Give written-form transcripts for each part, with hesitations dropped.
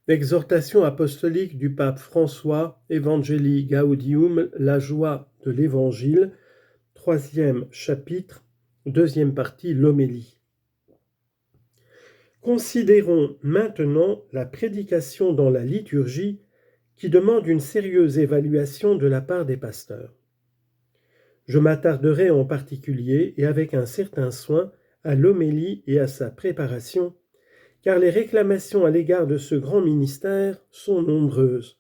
Exhortation apostolique du pape François, Evangelii Gaudium, la joie de l'Évangile, 3e chapitre, 2e partie, l'homélie. Considérons maintenant la prédication dans la liturgie qui demande une sérieuse évaluation de la part des pasteurs. Je m'attarderai en particulier et avec un certain soin à l'homélie et à sa préparation, car les réclamations à l'égard de ce grand ministère sont nombreuses,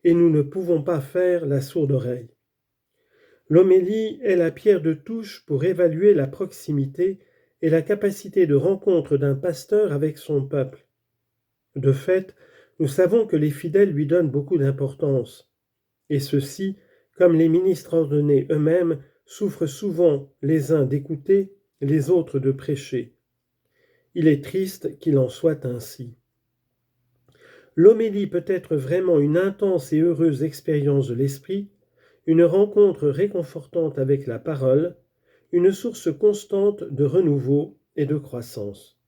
et nous ne pouvons pas faire la sourde oreille. L'homélie est la pierre de touche pour évaluer la proximité et la capacité de rencontre d'un pasteur avec son peuple. De fait, nous savons que les fidèles lui donnent beaucoup d'importance, et ceux-ci, comme les ministres ordonnés eux-mêmes, souffrent souvent les uns d'écouter, les autres de prêcher. Il est triste qu'il en soit ainsi. L'homélie peut être vraiment une intense et heureuse expérience de l'esprit, une rencontre réconfortante avec la parole, une source constante de renouveau et de croissance.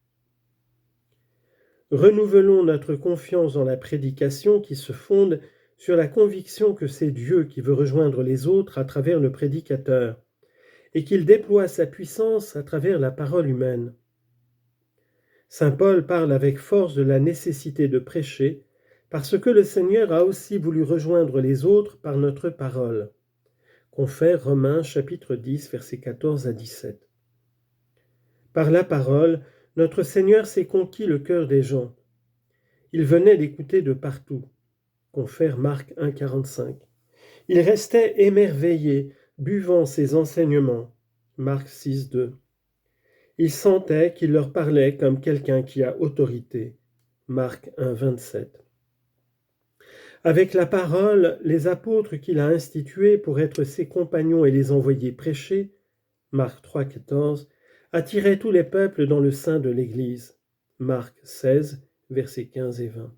Renouvelons notre confiance dans la prédication qui se fonde sur la conviction que c'est Dieu qui veut rejoindre les autres à travers le prédicateur, et qu'il déploie sa puissance à travers la parole humaine. Saint Paul parle avec force de la nécessité de prêcher, parce que le Seigneur a aussi voulu rejoindre les autres par notre parole. Confère Romains chapitre 10, versets 14 à 17. Par la parole, notre Seigneur s'est conquis le cœur des gens. Il venait d'écouter de partout. Confère Marc 1, 45. Il restait émerveillé, buvant ses enseignements. Marc 6, 2. Il sentait qu'il leur parlait comme quelqu'un qui a autorité. Marc 1, 27. Avec la parole, les apôtres qu'il a institués pour être ses compagnons et les envoyer prêcher, Marc 3, 14, attiraient tous les peuples dans le sein de l'Église. Marc 16, versets 15 et 20.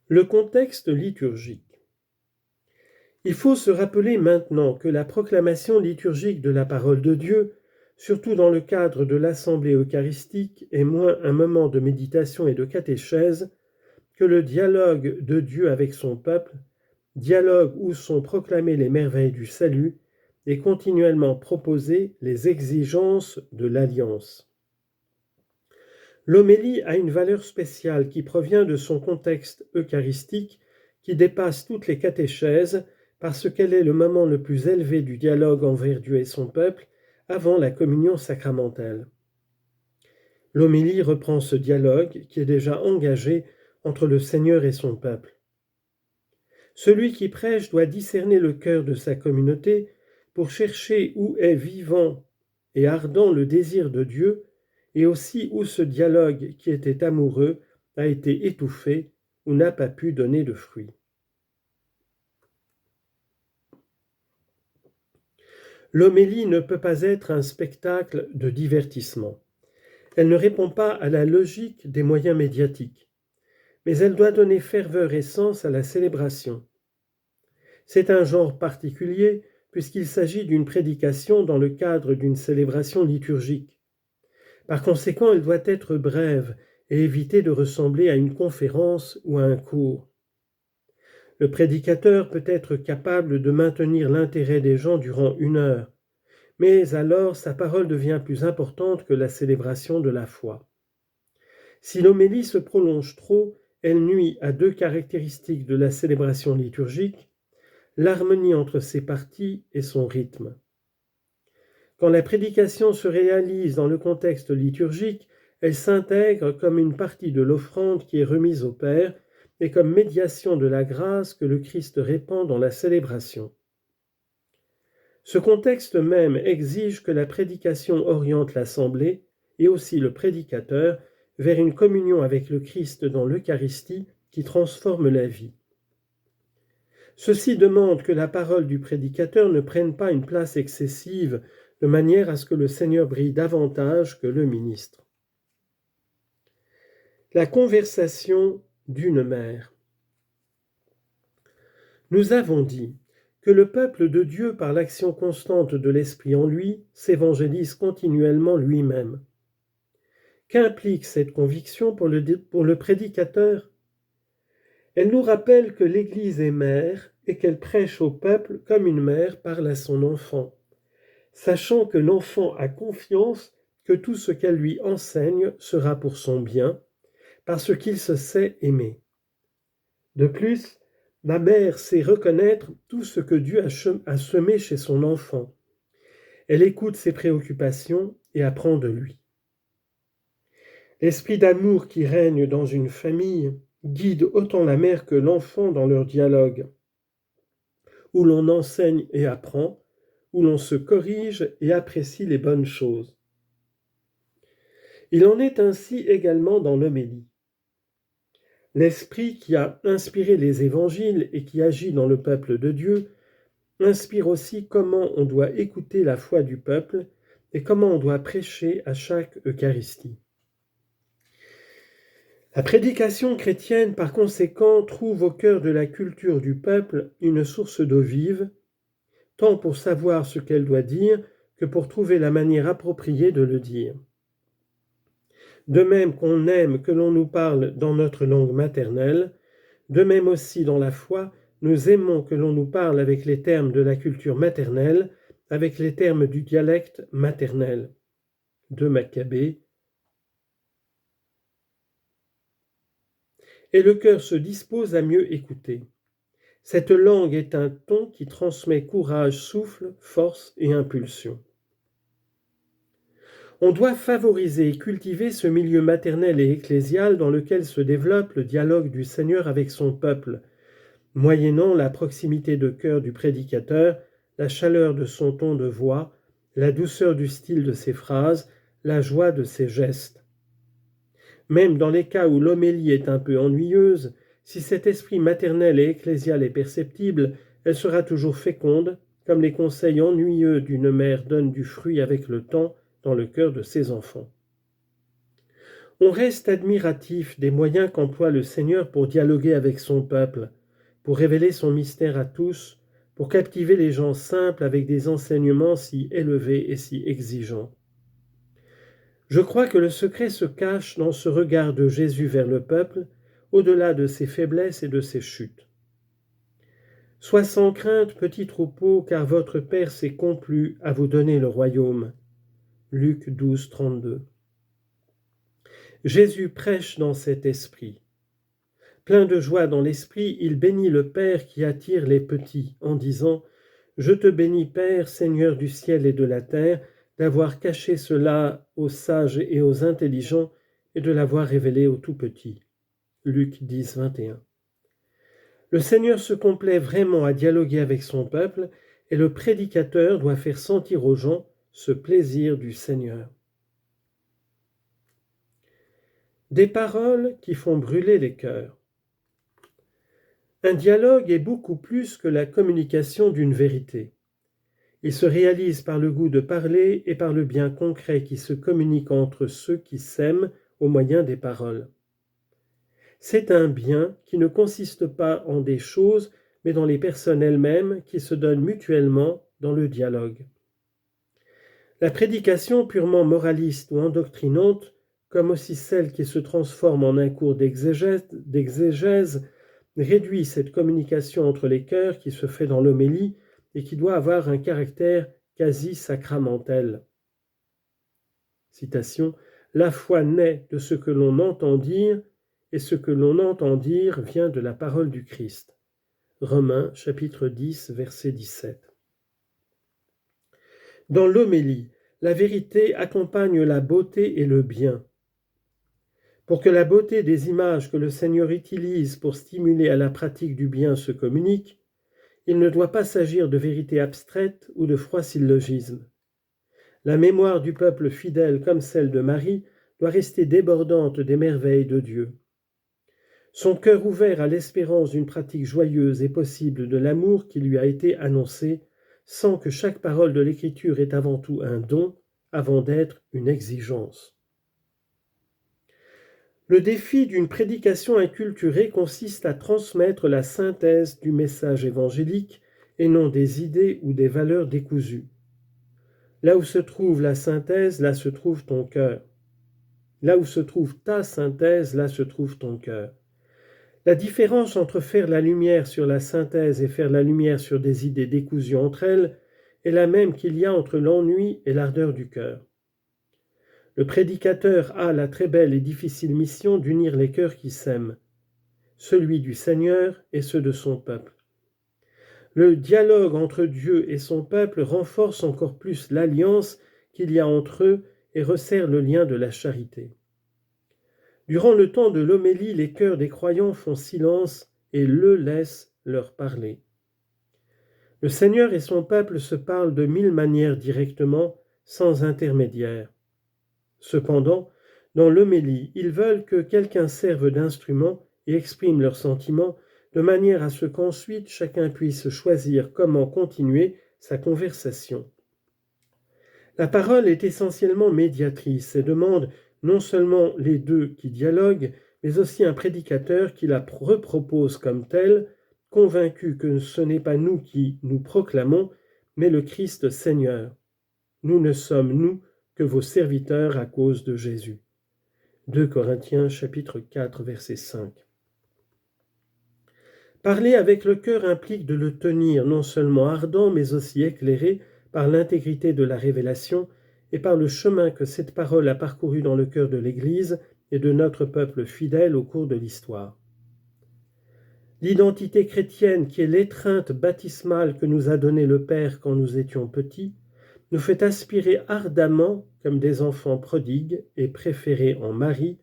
Le contexte liturgique. Il faut se rappeler maintenant que la proclamation liturgique de la parole de Dieu, surtout dans le cadre de l'assemblée eucharistique, est moins un moment de méditation et de catéchèse que le dialogue de Dieu avec son peuple, dialogue où sont proclamées les merveilles du salut et continuellement proposées les exigences de l'alliance. L'homélie a une valeur spéciale qui provient de son contexte eucharistique qui dépasse toutes les catéchèses parce qu'elle est le moment le plus élevé du dialogue envers Dieu et son peuple avant la communion sacramentelle. L'homélie reprend ce dialogue qui est déjà engagé entre le Seigneur et son peuple. Celui qui prêche doit discerner le cœur de sa communauté pour chercher où est vivant et ardent le désir de Dieu et aussi où ce dialogue qui était amoureux a été étouffé ou n'a pas pu donner de fruits. L'homélie ne peut pas être un spectacle de divertissement. Elle ne répond pas à la logique des moyens médiatiques, mais elle doit donner ferveur et sens à la célébration. C'est un genre particulier puisqu'il s'agit d'une prédication dans le cadre d'une célébration liturgique. Par conséquent, elle doit être brève et éviter de ressembler à une conférence ou à un cours. Le prédicateur peut être capable de maintenir l'intérêt des gens durant 1 heure, mais alors sa parole devient plus importante que la célébration de la foi. Si l'homélie se prolonge trop, elle nuit à 2 caractéristiques de la célébration liturgique, l'harmonie entre ses parties et son rythme. Quand la prédication se réalise dans le contexte liturgique, elle s'intègre comme une partie de l'offrande qui est remise au Père et comme médiation de la grâce que le Christ répand dans la célébration. Ce contexte même exige que la prédication oriente l'assemblée et aussi le prédicateur vers une communion avec le Christ dans l'Eucharistie qui transforme la vie. Ceci demande que la parole du prédicateur ne prenne pas une place excessive de manière à ce que le Seigneur brille davantage que le ministre. La conversation d'une mère. Nous avons dit que le peuple de Dieu, par l'action constante de l'Esprit en lui, s'évangélise continuellement lui-même. Qu'implique cette conviction pour le prédicateur? Elle nous rappelle que l'Église est mère et qu'elle prêche au peuple comme une mère parle à son enfant, sachant que l'enfant a confiance que tout ce qu'elle lui enseigne sera pour son bien, parce qu'il se sait aimer. De plus, la mère sait reconnaître tout ce que Dieu a semé chez son enfant. Elle écoute ses préoccupations et apprend de lui. L'esprit d'amour qui règne dans une famille guide autant la mère que l'enfant dans leur dialogue, où l'on enseigne et apprend, où l'on se corrige et apprécie les bonnes choses. Il en est ainsi également dans l'homélie. L'esprit qui a inspiré les évangiles et qui agit dans le peuple de Dieu inspire aussi comment on doit écouter la foi du peuple et comment on doit prêcher à chaque Eucharistie. La prédication chrétienne, par conséquent, trouve au cœur de la culture du peuple une source d'eau vive, tant pour savoir ce qu'elle doit dire que pour trouver la manière appropriée de le dire. De même qu'on aime que l'on nous parle dans notre langue maternelle, de même aussi dans la foi, nous aimons que l'on nous parle avec les termes de la culture maternelle, avec les termes du dialecte maternel. 2 Maccabées. Et le cœur se dispose à mieux écouter. Cette langue est un ton qui transmet courage, souffle, force et impulsion. On doit favoriser et cultiver ce milieu maternel et ecclésial dans lequel se développe le dialogue du Seigneur avec son peuple, moyennant la proximité de cœur du prédicateur, la chaleur de son ton de voix, la douceur du style de ses phrases, la joie de ses gestes. Même dans les cas où l'homélie est un peu ennuyeuse, si cet esprit maternel et ecclésial est perceptible, elle sera toujours féconde, comme les conseils ennuyeux d'une mère donnent du fruit avec le temps dans le cœur de ses enfants. On reste admiratif des moyens qu'emploie le Seigneur pour dialoguer avec son peuple, pour révéler son mystère à tous, pour captiver les gens simples avec des enseignements si élevés et si exigeants. Je crois que le secret se cache dans ce regard de Jésus vers le peuple, au-delà de ses faiblesses et de ses chutes. « Sois sans crainte, petit troupeau, car votre Père s'est complu à vous donner le royaume. » Luc 12, 32. Jésus prêche dans cet esprit. Plein de joie dans l'esprit, il bénit le Père qui attire les petits, en disant « Je te bénis, Père, Seigneur du ciel et de la terre, d'avoir caché cela aux sages et aux intelligents et de l'avoir révélé aux tout-petits. » Luc 10, 21. Le Seigneur se complaît vraiment à dialoguer avec son peuple et le prédicateur doit faire sentir aux gens ce plaisir du Seigneur. Des paroles qui font brûler les cœurs. Un dialogue est beaucoup plus que la communication d'une vérité. Il se réalise par le goût de parler et par le bien concret qui se communique entre ceux qui s'aiment au moyen des paroles. C'est un bien qui ne consiste pas en des choses, mais dans les personnes elles-mêmes qui se donnent mutuellement dans le dialogue. La prédication purement moraliste ou endoctrinante, comme aussi celle qui se transforme en un cours d'exégèse, réduit cette communication entre les cœurs qui se fait dans l'homélie et qui doit avoir un caractère quasi sacramentel. Citation, « La foi naît de ce que l'on entend dire, et ce que l'on entend dire vient de la parole du Christ. » Romains chapitre 10, verset 17. Dans l'homélie, la vérité accompagne la beauté et le bien. Pour que la beauté des images que le Seigneur utilise pour stimuler à la pratique du bien se communique, il ne doit pas s'agir de vérité abstraite ou de froid syllogisme. La mémoire du peuple fidèle comme celle de Marie doit rester débordante des merveilles de Dieu. Son cœur ouvert à l'espérance d'une pratique joyeuse et possible de l'amour qui lui a été annoncé, sans que chaque parole de l'Écriture est avant tout un don, avant d'être une exigence. Le défi d'une prédication inculturée consiste à transmettre la synthèse du message évangélique et non des idées ou des valeurs décousues. Là où se trouve la synthèse, là se trouve ton cœur. Là où se trouve ta synthèse, là se trouve ton cœur. La différence entre faire la lumière sur la synthèse et faire la lumière sur des idées décousues entre elles est la même qu'il y a entre l'ennui et l'ardeur du cœur. Le prédicateur a la très belle et difficile mission d'unir les cœurs qui s'aiment, celui du Seigneur et ceux de son peuple. Le dialogue entre Dieu et son peuple renforce encore plus l'alliance qu'il y a entre eux et resserre le lien de la charité. Durant le temps de l'homélie, les cœurs des croyants font silence et le laissent leur parler. Le Seigneur et son peuple se parlent de 1000 manières directement, sans intermédiaire. Cependant, dans l'homélie, ils veulent que quelqu'un serve d'instrument et exprime leurs sentiments de manière à ce qu'ensuite chacun puisse choisir comment continuer sa conversation. La parole est essentiellement médiatrice et demande non seulement les deux qui dialoguent, mais aussi un prédicateur qui la repropose comme telle, convaincu que ce n'est pas nous qui nous proclamons, mais le Christ Seigneur. Nous ne sommes, nous, que vos serviteurs à cause de Jésus. 2 Corinthiens chapitre 4 verset 5. Parler avec le cœur implique de le tenir non seulement ardent, mais aussi éclairé par l'intégrité de la révélation et par le chemin que cette parole a parcouru dans le cœur de l'Église et de notre peuple fidèle au cours de l'histoire. L'identité chrétienne qui est l'étreinte baptismale que nous a donnée le Père quand nous étions petits, nous fait aspirer ardemment, comme des enfants prodigues et préférés en Marie,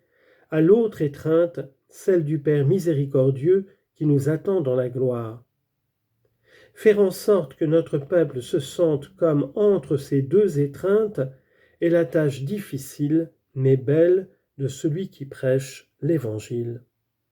à l'autre étreinte, celle du Père miséricordieux qui nous attend dans la gloire. Faire en sorte que notre peuple se sente comme entre ces deux étreintes est la tâche difficile mais belle de celui qui prêche l'Évangile.